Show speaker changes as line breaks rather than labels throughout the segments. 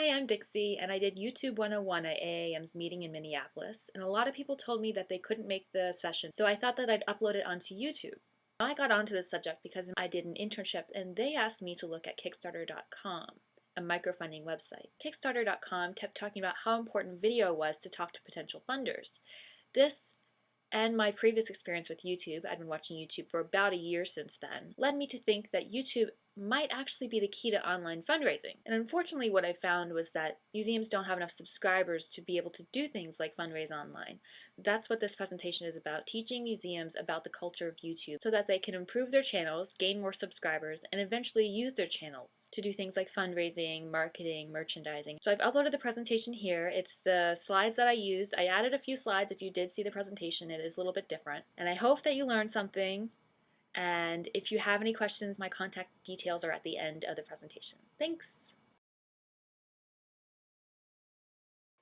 Hi, I'm Dixie, and I did YouTube 101 at AAM's meeting in Minneapolis, and a lot of people told me that they couldn't make the session, so I thought that I'd upload it onto YouTube. I got onto this subject because I did an internship, and they asked me to look at Kickstarter.com, a microfunding website. Kickstarter.com kept talking about how important video was to talk to potential funders. This and my previous experience with YouTube, I've been watching YouTube for about a year since then, led me to think that YouTube might actually be the key to online fundraising. And unfortunately what I found was that museums don't have enough subscribers to be able to do things like fundraise online. That's what this presentation is about, teaching museums about the culture of YouTube so that they can improve their channels, gain more subscribers, and eventually use their channels to do things like fundraising, marketing, merchandising. So I've uploaded the presentation here. It's the slides that I used. I added a few slides. If you did see the presentation, it is a little bit different. And I hope that you learned something. And if you have any questions, my contact details are at the end of the presentation. Thanks!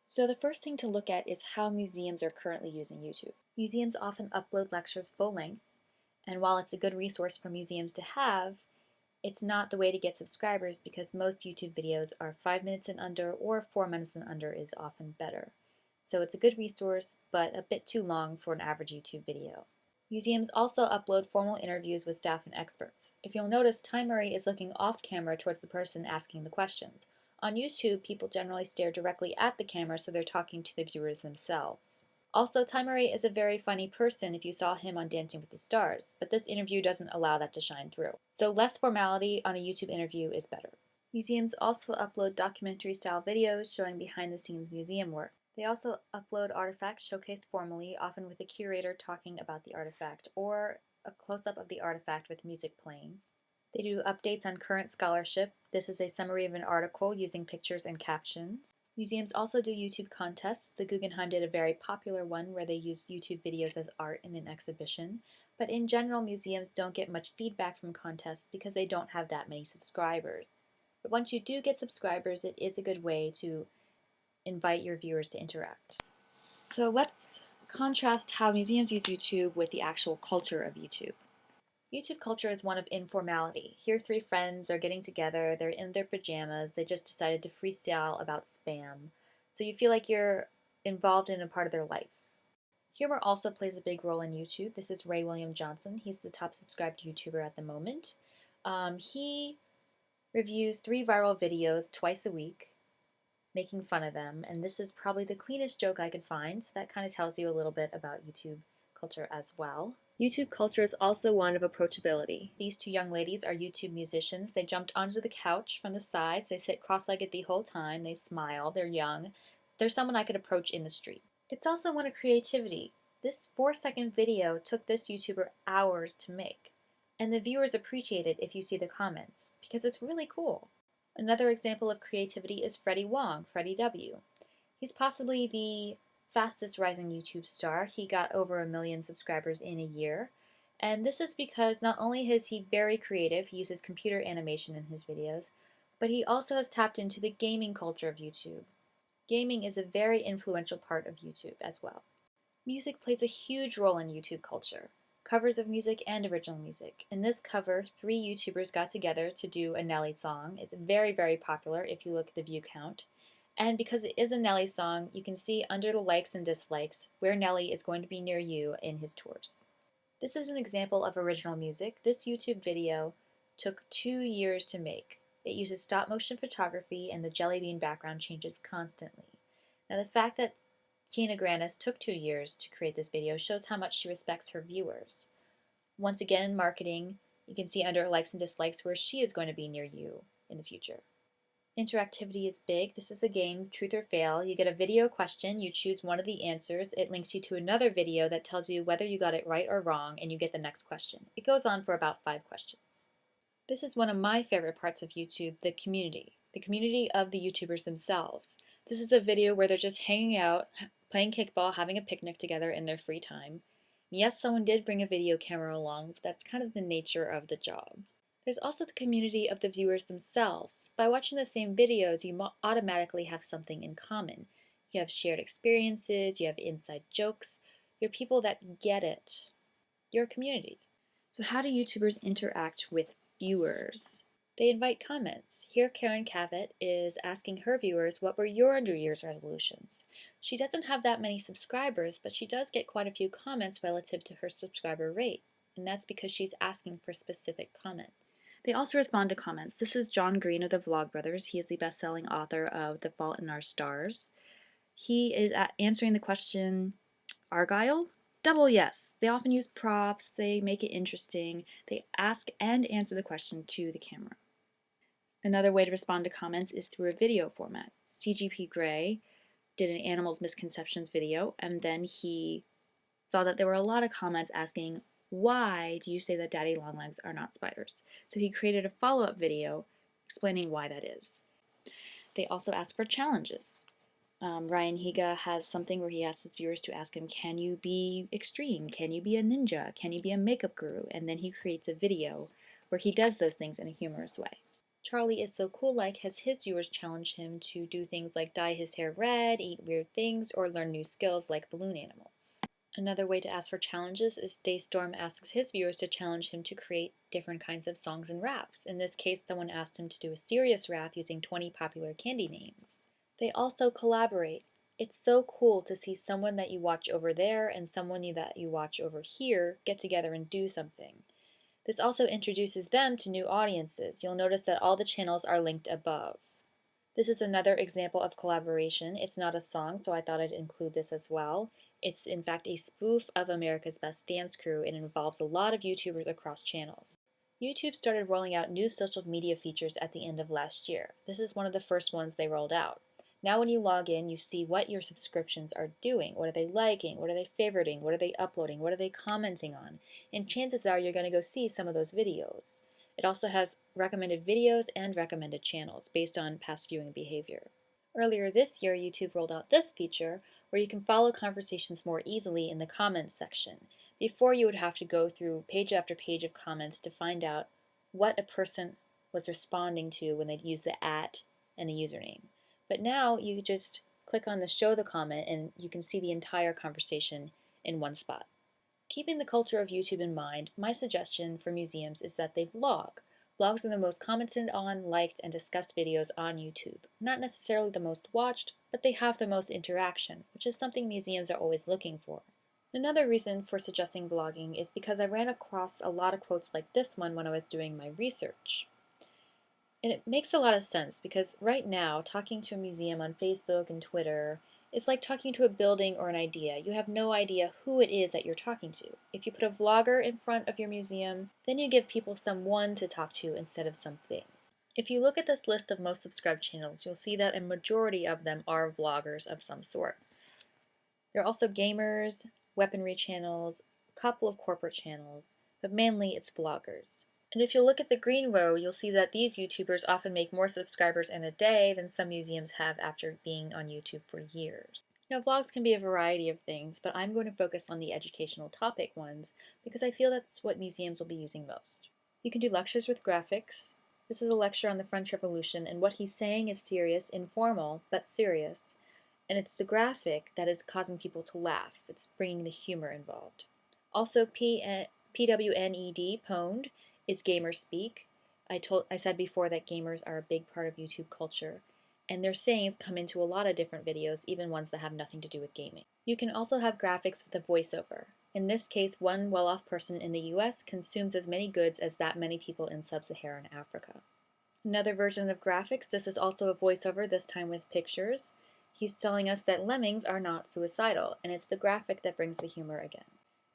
So the first thing to look at is how museums are currently using YouTube. Museums often upload lectures full length, and while it's a good resource for museums to have, it's not the way to get subscribers because most YouTube videos are 5 minutes and under, or 4 minutes and under is often better. So it's a good resource, but a bit too long for an average YouTube video. Museums also upload formal interviews with staff and experts. If you'll notice, Time Murray is looking off camera towards the person asking the question. On YouTube, people generally stare directly at the camera, so they're talking to the viewers themselves. Also, Time Murray is a very funny person if you saw him on Dancing with the Stars, but this interview doesn't allow that to shine through. So less formality on a YouTube interview is better. Museums also upload documentary-style videos showing behind-the-scenes museum work. They also upload artifacts showcased formally, often with the curator talking about the artifact, or a close-up of the artifact with music playing. They do updates on current scholarship. This is a summary of an article using pictures and captions. Museums also do YouTube contests. The Guggenheim did a very popular one where they used YouTube videos as art in an exhibition. But in general, museums don't get much feedback from contests because they don't have that many subscribers. But once you do get subscribers, it is a good way to invite your viewers to interact. So let's contrast how museums use YouTube with the actual culture of YouTube. YouTube culture is one of informality. Here 3 friends are getting together, they're in their pajamas, they just decided to freestyle about spam. So you feel like you're involved in a part of their life. Humor also plays a big role in YouTube. This is Ray William Johnson. He's the top subscribed YouTuber at the moment. He reviews 3 viral videos twice a week, making fun of them, and this is probably the cleanest joke I could find, so that kind of tells you a little bit about YouTube culture as well. YouTube culture is also one of approachability. These 2 young ladies are YouTube musicians. They jumped onto the couch from the sides, they sit cross-legged the whole time, they smile, they're young. They're someone I could approach in the street. It's also one of creativity. This 4-second video took this YouTuber hours to make, and the viewers appreciate it if you see the comments, because it's really cool. Another example of creativity is Freddie Wong, Freddie W. He's possibly the fastest rising YouTube star. He got over 1 million subscribers in a year. And this is because not only is he very creative, he uses computer animation in his videos, but he also has tapped into the gaming culture of YouTube. Gaming is a very influential part of YouTube as well. Music plays a huge role in YouTube culture. Covers of music and original music. In this cover, 3 YouTubers got together to do a Nelly song. It's very, very popular if you look at the view count. And because it is a Nelly song, you can see under the likes and dislikes where Nelly is going to be near you in his tours. This is an example of original music. This YouTube video took 2 years to make. It uses stop motion photography and the jelly bean background changes constantly. Now the fact that Kina Grannis took 2 years to create this video shows how much she respects her viewers. Once again, in marketing, you can see under likes and dislikes where she is going to be near you in the future. Interactivity is big. This is a game, truth or fail. You get a video question, you choose one of the answers, it links you to another video that tells you whether you got it right or wrong, and you get the next question. It goes on for about 5 questions. This is one of my favorite parts of YouTube, the community of the YouTubers themselves. This is a video where they're just hanging out, playing kickball, having a picnic together in their free time. Yes, someone did bring a video camera along, but that's kind of the nature of the job. There's also the community of the viewers themselves. By watching the same videos, you automatically have something in common. You have shared experiences, you have inside jokes, you're people that get it. You're a community. So how do YouTubers interact with viewers? They invite comments. Here Karen Cavett is asking her viewers what were your New Year's resolutions. She doesn't have that many subscribers, but she does get quite a few comments relative to her subscriber rate, and that's because she's asking for specific comments. They also respond to comments. This is John Green of the Vlogbrothers. He is the best-selling author of The Fault in Our Stars. He is answering the question, Argyle? Double yes. They often use props, they make it interesting, they ask and answer the question to the camera. Another way to respond to comments is through a video format. CGP Grey did an animals misconceptions video, and then he saw that there were a lot of comments asking, why do you say that daddy longlegs are not spiders? So he created a follow-up video explaining why that is. They also ask for challenges. Ryan Higa has something where he asks his viewers to ask him, can you be extreme? Can you be a ninja? Can you be a makeup guru? And then he creates a video where he does those things in a humorous way. Charlie Is So Cool Like has his viewers challenge him to do things like dye his hair red, eat weird things, or learn new skills like balloon animals. Another way to ask for challenges is Daystorm asks his viewers to challenge him to create different kinds of songs and raps. In this case, someone asked him to do a serious rap using 20 popular candy names. They also collaborate. It's so cool to see someone that you watch over there and someone that you watch over here get together and do something. This also introduces them to new audiences. You'll notice that all the channels are linked above. This is another example of collaboration. It's not a song, so I thought I'd include this as well. It's in fact a spoof of America's Best Dance Crew and it involves a lot of YouTubers across channels. YouTube started rolling out new social media features at the end of last year. This is one of the first ones they rolled out. Now when you log in, you see what your subscriptions are doing. What are they liking? What are they favoriting? What are they uploading? What are they commenting on? And chances are you're going to go see some of those videos. It also has recommended videos and recommended channels based on past viewing behavior. Earlier this year, YouTube rolled out this feature where you can follow conversations more easily in the comments section. Before, you would have to go through page after page of comments to find out what a person was responding to when they used the @ and the username. But now you just click on the show the comment and you can see the entire conversation in one spot. Keeping the culture of YouTube in mind, my suggestion for museums is that they vlog. Vlogs are the most commented on, liked, and discussed videos on YouTube. Not necessarily the most watched, but they have the most interaction, which is something museums are always looking for. Another reason for suggesting vlogging is because I ran across a lot of quotes like this one when I was doing my research. And it makes a lot of sense because right now, talking to a museum on Facebook and Twitter is like talking to a building or an idea. You have no idea who it is that you're talking to. If you put a vlogger in front of your museum, then you give people someone to talk to instead of something. If you look at this list of most subscribed channels, you'll see that a majority of them are vloggers of some sort. There are also gamers, weaponry channels, a couple of corporate channels, but mainly it's vloggers. And if you look at the green row, you'll see that these YouTubers often make more subscribers in a day than some museums have after being on YouTube for years. Now, vlogs can be a variety of things, but I'm going to focus on the educational topic ones because I feel that's what museums will be using most. You can do lectures with graphics. This is a lecture on the French Revolution, and what he's saying is serious, informal, but serious. And it's the graphic that is causing people to laugh. It's bringing the humor involved. Also, PWNED, pwned, is gamer speak. I said before that gamers are a big part of YouTube culture, and their sayings come into a lot of different videos, even ones that have nothing to do with gaming. You can also have graphics with a voiceover. In this case, one well-off person in the US consumes as many goods as that many people in sub-Saharan Africa. Another version of graphics, this is also a voiceover, this time with pictures. He's telling us that lemmings are not suicidal, and it's the graphic that brings the humor again.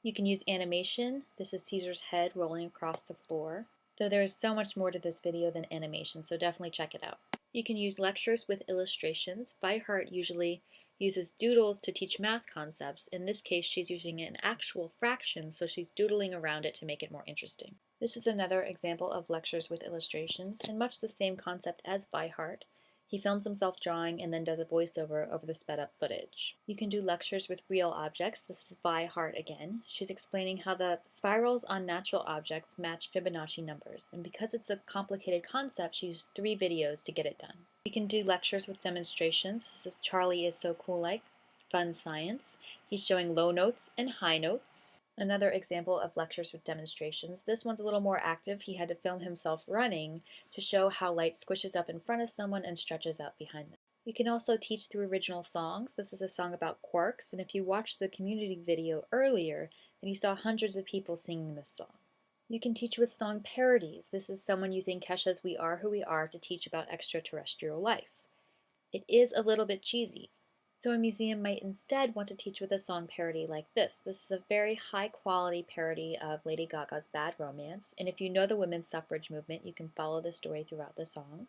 You can use animation. This is Caesar's head rolling across the floor. Though there is so much more to this video than animation, so definitely check it out. You can use lectures with illustrations. Vi Hart usually uses doodles to teach math concepts. In this case, she's using an actual fraction, so she's doodling around it to make it more interesting. This is another example of lectures with illustrations, and much the same concept as Vi Hart. He films himself drawing and then does a voiceover over the sped up footage. You can do lectures with real objects. This is Vi Hart again. She's explaining how the spirals on natural objects match Fibonacci numbers, and because it's a complicated concept, she used 3 videos to get it done. You can do lectures with demonstrations. This is Charlie Is So Cool Like, Fun Science. He's showing low notes and high notes. Another example of lectures with demonstrations. This one's a little more active. He had to film himself running to show how light squishes up in front of someone and stretches out behind them. You can also teach through original songs. This is a song about quarks, and if you watched the community video earlier, then you saw hundreds of people singing this song. You can teach with song parodies. This is someone using Kesha's We Are Who We Are to teach about extraterrestrial life. It is a little bit cheesy, so a museum might instead want to teach with a song parody like this. This is a very high quality parody of Lady Gaga's Bad Romance, and if you know the women's suffrage movement, you can follow the story throughout the song.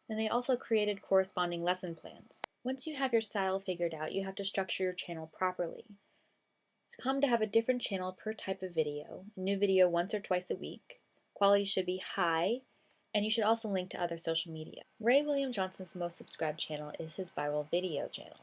And they also created corresponding lesson plans. Once you have your style figured out, you have to structure your channel properly. It's common to have a different channel per type of video, a new video once or twice a week. Quality should be high, and you should also link to other social media. Ray William Johnson's most subscribed channel is his viral video channel.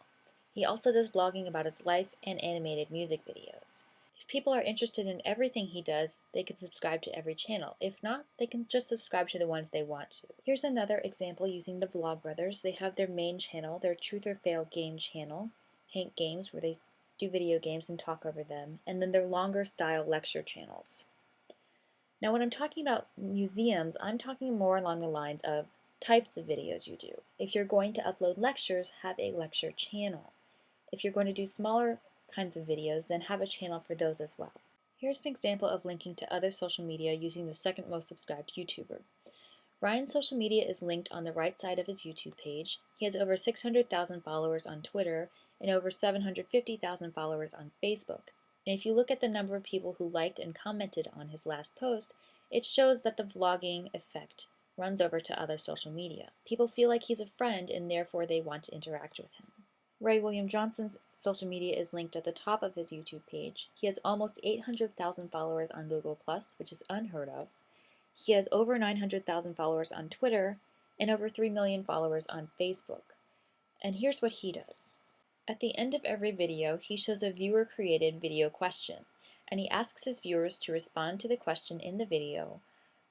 He also does vlogging about his life and animated music videos. If people are interested in everything he does, they can subscribe to every channel. If not, they can just subscribe to the ones they want to. Here's another example using the Vlogbrothers. They have their main channel, their Truth or Fail game channel, Hank Games, where they do video games and talk over them, and then their longer style lecture channels. Now when I'm talking about museums, I'm talking more along the lines of types of videos you do. If you're going to upload lectures, have a lecture channel. If you're going to do smaller kinds of videos, then have a channel for those as well. Here's an example of linking to other social media using the second most subscribed YouTuber. Ryan's social media is linked on the right side of his YouTube page. He has over 600,000 followers on Twitter and over 750,000 followers on Facebook. And if you look at the number of people who liked and commented on his last post, it shows that the vlogging effect runs over to other social media. People feel like he's a friend and therefore they want to interact with him. Ray William Johnson's social media is linked at the top of his YouTube page. He has almost 800,000 followers on Google+, which is unheard of. He has over 900,000 followers on Twitter and over 3 million followers on Facebook. And here's what he does. At the end of every video, he shows a viewer-created video question, and he asks his viewers to respond to the question in the video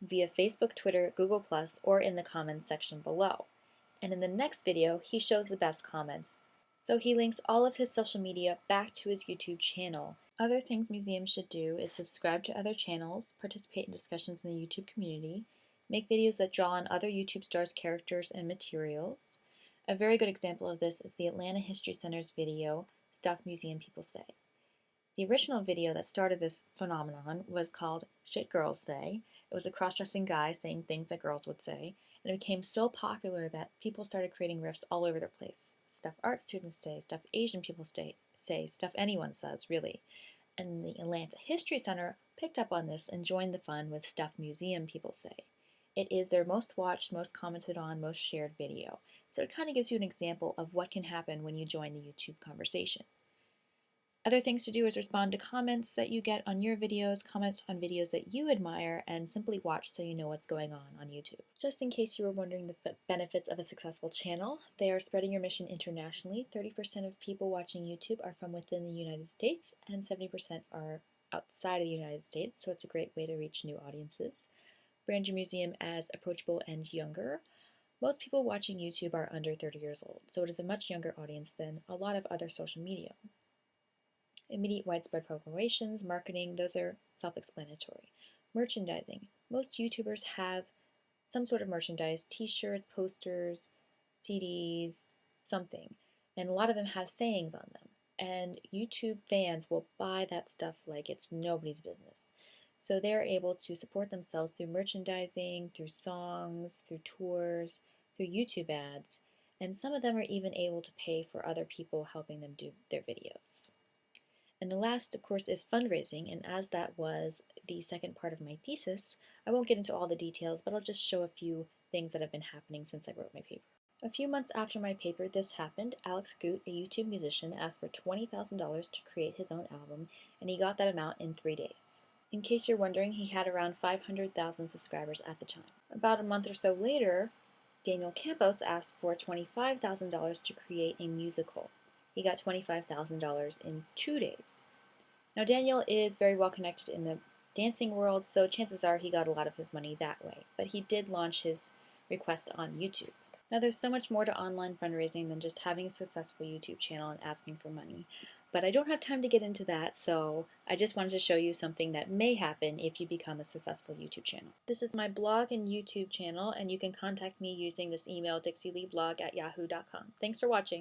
via Facebook, Twitter, Google+, or in the comments section below. And in the next video, he shows the best comments. So he links all of his social media back to his YouTube channel. Other things museums should do is subscribe to other channels, participate in discussions in the YouTube community, make videos that draw on other YouTube stars' characters and materials. A very good example of this is the Atlanta History Center's video, Stuff Museum People Say. The original video that started this phenomenon was called Shit Girls Say. It was a cross-dressing guy saying things that girls would say, and it became so popular that people started creating riffs all over the place. Stuff art students say, stuff Asian people say, stuff anyone says, really. And the Atlanta History Center picked up on this and joined the fun with Stuff Museum People Say. It is their most watched, most commented on, most shared video. So it kind of gives you an example of what can happen when you join the YouTube conversation. Other things to do is respond to comments that you get on your videos, comment on videos that you admire, and simply watch so you know what's going on YouTube. Just in case you were wondering the benefits of a successful channel, they are spreading your mission internationally. 30% of people watching YouTube are from within the United States, and 70% are outside of the United States, so it's a great way to reach new audiences. Brand your museum as approachable and younger. Most people watching YouTube are under 30 years old, so it is a much younger audience than a lot of other social media. Immediate widespread proliferations, marketing, those are self-explanatory. Merchandising. Most YouTubers have some sort of merchandise, t-shirts, posters, CDs, something. And a lot of them have sayings on them. And YouTube fans will buy that stuff like it's nobody's business. So they're able to support themselves through merchandising, through songs, through tours, through YouTube ads. And some of them are even able to pay for other people helping them do their videos. And the last, of course, is fundraising, and as that was the second part of my thesis, I won't get into all the details, but I'll just show a few things that have been happening since I wrote my paper. A few months after my paper, this happened. Alex Goot, a YouTube musician, asked for $20,000 to create his own album, and he got that amount in 3 days. In case you're wondering, he had around 500,000 subscribers at the time. About a month or so later, Daniel Campos asked for $25,000 to create a musical. He got $25,000 in 2 days. Now Daniel is very well connected in the dancing world, so chances are he got a lot of his money that way. But he did launch his request on YouTube. Now there's so much more to online fundraising than just having a successful YouTube channel and asking for money. But I don't have time to get into that, so I just wanted to show you something that may happen if you become a successful YouTube channel. This is my blog and YouTube channel, and you can contact me using this email, dixieleeblog@yahoo.com. Thanks for watching.